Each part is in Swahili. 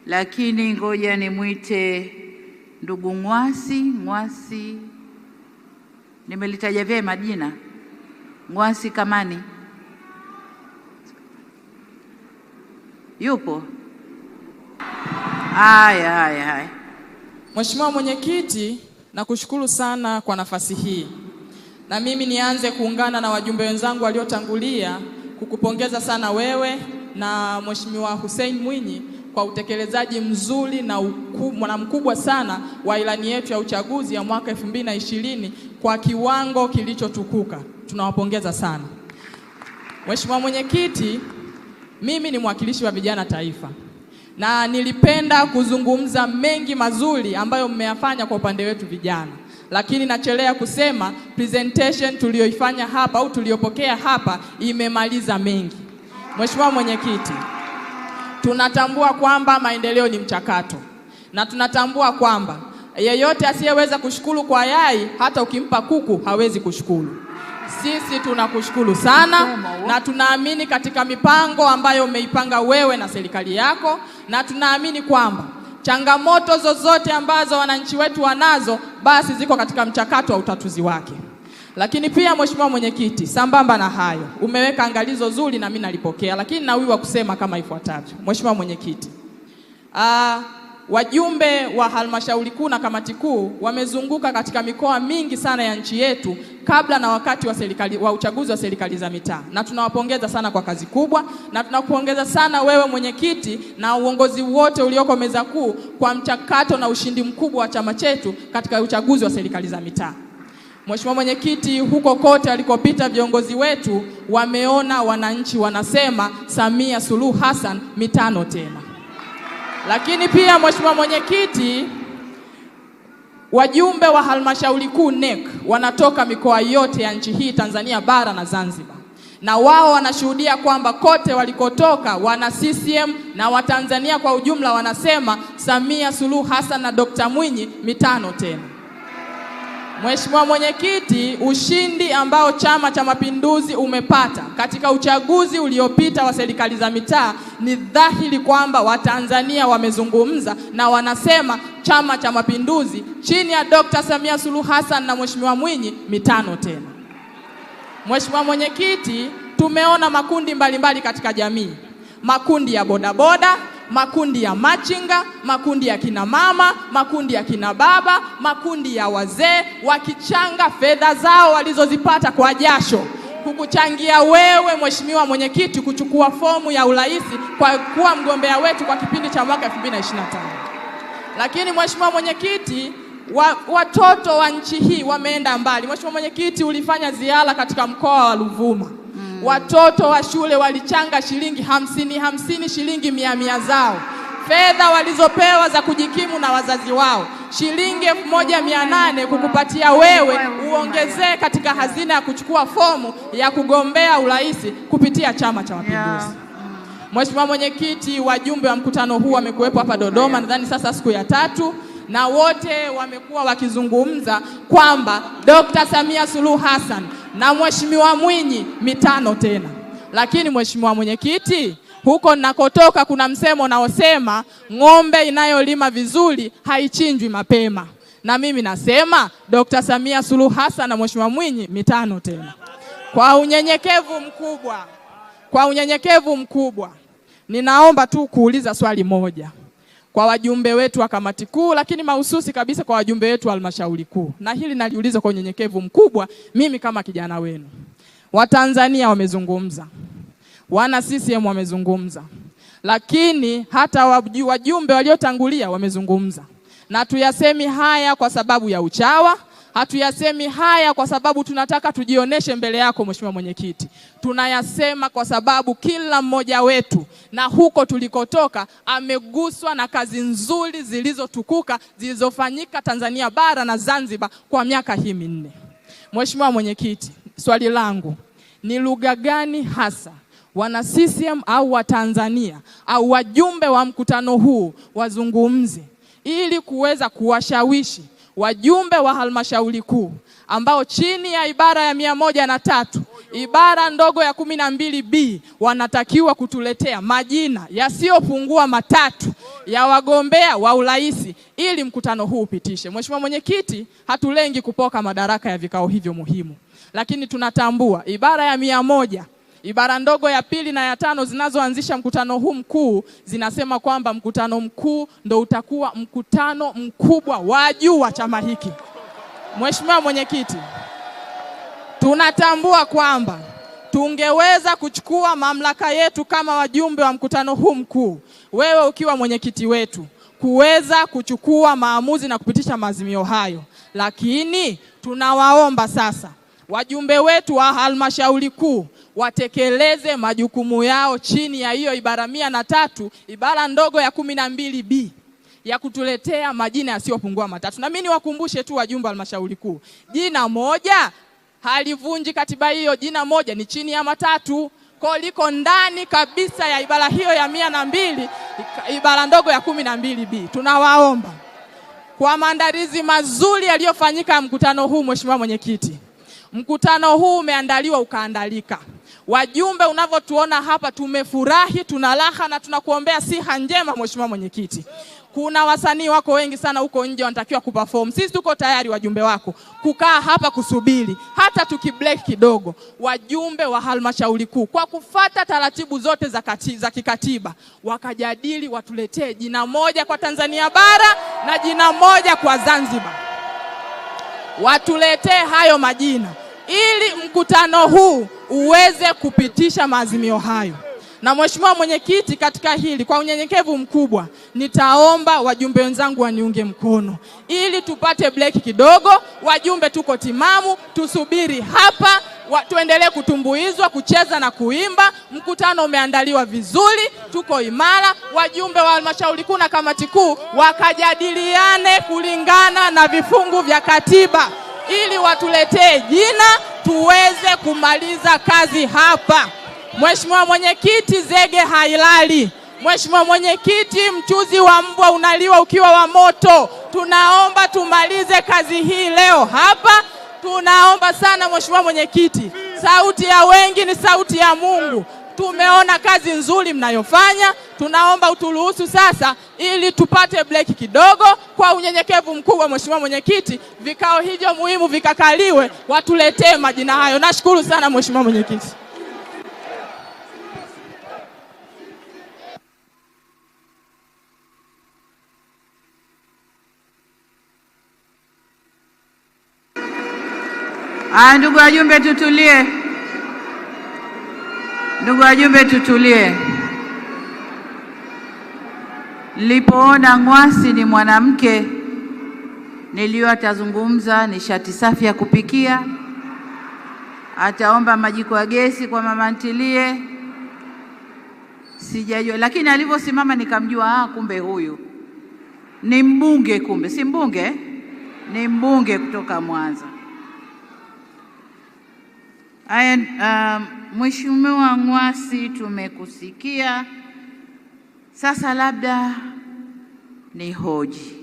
lakini ngoja nimwite ndugu Ng'wasi. Nimelitaja vyema jina? Ng'wasi Kamani yupo? Haya. Mheshimiwa Mwenyekiti, nakushukuru sana kwa nafasi hii. Na mimi nianze kuungana na wajumbe wenzangu waliotangulia kukupongeza sana wewe na Mheshimiwa Hussein Mwinyi kwa utekelezaji mzuri na mkubwa sana wa ilani yetu ya uchaguzi ya mwaka 2020 kwa kiwango kilichotukuka. Tunawapongeza sana. Mheshimiwa Mwenyekiti, mimi ni mwakilishi wa vijana taifa na nilipenda kuzungumza mengi mazuri ambayo mmeyafanya kwa upande wetu vijana, lakini nachelea kusema presentation tuliyoifanya hapa au tuliyopokea hapa imemaliza mengi. Mheshimiwa Mwenyekiti, tunatambua kwamba maendeleo ni mchakato, na tunatambua kwamba yeyote asiyeweza kushukuru kwa yai, hata ukimpa kuku hawezi kushukuru. Sisi tunakushukuru sana na tunaamini katika mipango ambayo umeipanga wewe na serikali yako, na tunaamini kwamba changamoto zozote ambazo wananchi wetu wanazo basi ziko katika mchakato wa utatuzi wake. Lakini pia Mheshimiwa Mwenyekiti, sambamba na hayo umeweka angalizo zuri na mimi nalipokea, lakini nawiwa kusema kama ifuatavyo. Mheshimiwa Mwenyekiti, wajumbe wa halmashauri kuu na kamati kuu wamezunguka katika mikoa mingi sana ya nchi yetu kabla na wakati wa uchaguzi wa serikali za mitaa, na tunawapongeza sana kwa kazi kubwa, na tunakupongeza sana wewe mwenyekiti na uongozi wote ulioko meza kuu kwa mchakato na ushindi mkubwa wa chama chetu katika uchaguzi wa serikali za mitaa. Mheshimiwa Mwenyekiti, huko kote alikopita viongozi wetu wameona wananchi wanasema Samia Suluhu Hassan mitano tena. Lakini pia Mheshimiwa Mwenyekiti, wajumbe wa halmashauri kuu NEC wanatoka mikoa yote ya nchi hii Tanzania bara na Zanzibar, na wao wanashuhudia kwamba kote walikotoka wana CCM na Watanzania kwa ujumla wanasema Samia Suluhu Hassan na Dr. Mwinyi mitano tena. Mheshimiwa Mwenyekiti, ushindi ambao Chama cha Mapinduzi umepata katika uchaguzi uliopita wa serikali za mitaa ni dhahiri kwamba Watanzania wamezungumza na wanasema Chama cha Mapinduzi chini ya Dr. Samia Suluhu Hassan na Mheshimiwa Mwinyi mitano tena. Mheshimiwa Mwenyekiti, tumeona makundi mbalimbali katika jamii, makundi ya bodaboda, makundi ya machinga, makundi ya kina mama, makundi ya kina baba, makundi ya wazee wakichanga fedha zao walizozipata kwa jasho kukuchangia wewe Mheshimiwa Mwenyekiti kuchukua fomu ya urais kwa kuwa mgombea wetu kwa kipindi cha mwaka 2025. Lakini Mheshimiwa Mwenyekiti, watoto wa nchi hii wameenda mbali. Mheshimiwa Mwenyekiti, ulifanya ziara katika mkoa wa Ruvuma. Watoto wa shule walichanga shilingi 50 shilingi 100 zao, fedha walizopewa za kujikimu na wazazi wao, shilingi 1800 kukupatia wewe uongezee katika hazina ya kuchukua fomu ya kugombea urais kupitia Chama cha Mapinduzi. Mheshimiwa Mwenyekiti, wajumbe wa mkutano huu wamekuwepo hapa Dodoma nadhani sasa siku ya 3, na wote wamekuwa wakizungumza kwamba Dr. Samia Suluhu Hassan na Mheshimiwa Mwinyi mitano tena. Lakini Mheshimiwa Mwenyekiti, huko nakotoka kuna msemo unaosema ng'ombe inayolima vizuri haichinjwi mapema. Na mimi nasema Dr. Samia Suluhu Hassan na Mheshimiwa Mwinyi mitano tena. Kwa unyenyekevu mkubwa, ninaomba tu kuuliza swali moja kwa wajumbe wetu wa kamati kuu, lakini mahususi kabisa kwa wajumbe wetu wa halmashauri kuu. Na hili naliuliza kwa unyenyekevu mkubwa, mimi kama kijana wenu. Watanzania wamezungumza, wana CCM wamezungumza, lakini hata wajumbe waliotangulia wamezungumza. Na tuyasemi haya kwa sababu ya uchawa, hatuyasemi haya kwa sababu tunataka tujioneshe mbele yako Mheshimiwa Mwenyekiti. Tunayasema kwa sababu kila mmoja wetu na huko tulikotoka ameguswa na kazi nzuri zilizotukuka zilizofanyika Tanzania bara na Zanzibar kwa miaka hii 4. Mheshimiwa Mwenyekiti, swali langu ni lugha gani hasa wana CCM au wa Tanzania au wajumbe wa mkutano huu wazungumze ili kuweza kuwashawishi wajumbe wa halmashauri kuu ambao chini ya ibara ya 103 ibara ndogo ya 12B wanatakiwa kutuletea majina yasiyopungua 3 ya wagombea wa urais ili mkutano huu upitishe. Mheshimiwa Mwenyekiti, hatulengi kupoka madaraka ya vikao hivyo muhimu, lakini tunatambua ibara ya 100 ibara ndogo ya 2 na ya 5 zinazoanzisha mkutano huu mkuu zinasema kwamba mkutano mkuu ndo utakuwa mkutano mkubwa wa juu wa chama hiki. Mheshimiwa Mwenyekiti, tunatambua kwamba tungeweza kuchukua mamlaka yetu kama wajumbe wa mkutano huu mkuu, wewe ukiwa mwenyekiti wetu, kuweza kuchukua maamuzi na kupitisha maazimio hayo, lakini tunawaomba sasa wajumbe wetu wa halmashauri kuu watekeleze majukumu yao chini ya hiyo ibara 103 ibara ndogo ya 12B ya kutuletea majina yasiyopungua 3. Na mimi niwakumbushe tu wajumbe wa halmashauri kuu, jina moja halivunji katiba hiyo, jina moja ni chini ya 3. Kwa liko ndani kabisa ya ibara hiyo ya 102 ibara ndogo ya 12B. Tunawaomba kwa maandalizi mazuri yaliyofanyika mkutano huu, Mheshimiwa Mwenyekiti, mkutano huu umeandaliwa ukaandalika. Wajumbe unavyotuona hapa tumefurahi, tunalaha na tunakuombea siha njema Mheshimiwa Mwenyekiti. Kuna wasanii wako wengi sana huko nje wanatakiwa kuperform. Sisi tuko tayari wajumbe wako kukaa hapa kusubiri hata tukibreak kidogo. Wajumbe wa halmashauri kuu kwa kufata taratibu zote za kikatiba wakajadili watuletee jina moja kwa Tanzania bara na jina moja kwa Zanzibar. Watuletee hayo majina ili mkutano huu uweze kupitisha maazimio hayo. Na Mheshimiwa Mwenyekiti, katika hili kwa unyenyekevu mkubwa nitaomba wajumbe wenzangu waniunge mkono ili tupate break kidogo. Wajumbe tuko timamu, tusubiri hapa, tuendelee kutumbuizwa, kucheza na kuimba. Mkutano umeandaliwa vizuri, tuko imara. Wajumbe wa halmashauri kuu na kamati kuu wakajadiliane kulingana na vifungu vya katiba ili watuletee jina tuweze kumaliza kazi hapa. Mheshimiwa Mwenyekiti, zege hailali. Mheshimiwa Mwenyekiti, mchuzi wa mbwa unaliwa ukiwa wa moto. Tunaomba tumalize kazi hii leo hapa. Tunaomba sana Mheshimiwa Mwenyekiti, sauti ya wengi ni sauti ya Mungu. Tumeona kazi nzuri mnayofanya, tunaomba uturuhusu sasa ili tupate break kidogo. Kwa unyenyekevu mkubwa Mheshimiwa Mwenyekiti, vikao hivyo muhimu vikakaliwe, watuletee majina hayo. Nashukuru sana Mheshimiwa Mwenyekiti. Ndugu wajumbe tutulie. Ndugu wajumbe tutulie. Nilipoona Ng'wasi ni mwanamke niliyo atazungumza nishati safi ya kupikia, ataomba majiko ya gesi kwa mama ntilie, sijajua, lakini alivyosimama nikamjua kumbe huyu ni mbunge, kumbe si mbunge, ni mbunge kutoka Mwanza. Mheshimiwa Ng'wasi, tumekusikia. Sasa labda ni hoji.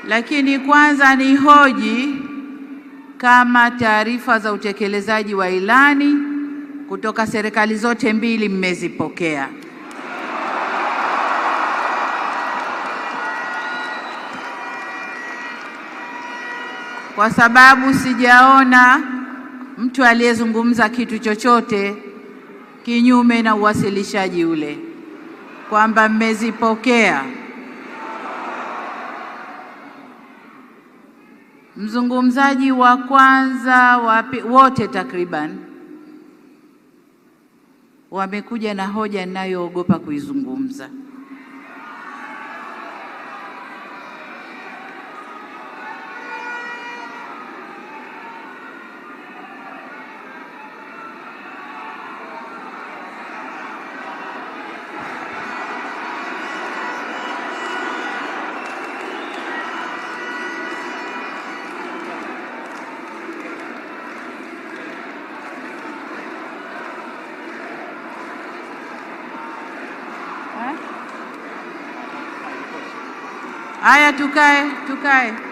Lakini kwanza ni hoji kama taarifa za utekelezaji wa ilani kutoka serikali zote mbili mmezipokea. Kwa sababu sijaona mtu aliyezungumza kitu chochote kinyume na uwasilishaji ule kwamba mmezipokea. Mzungumzaji wa kwanza wote takriban wamekuja na hoja ninayoogopa kuizungumza. Haya, tukae.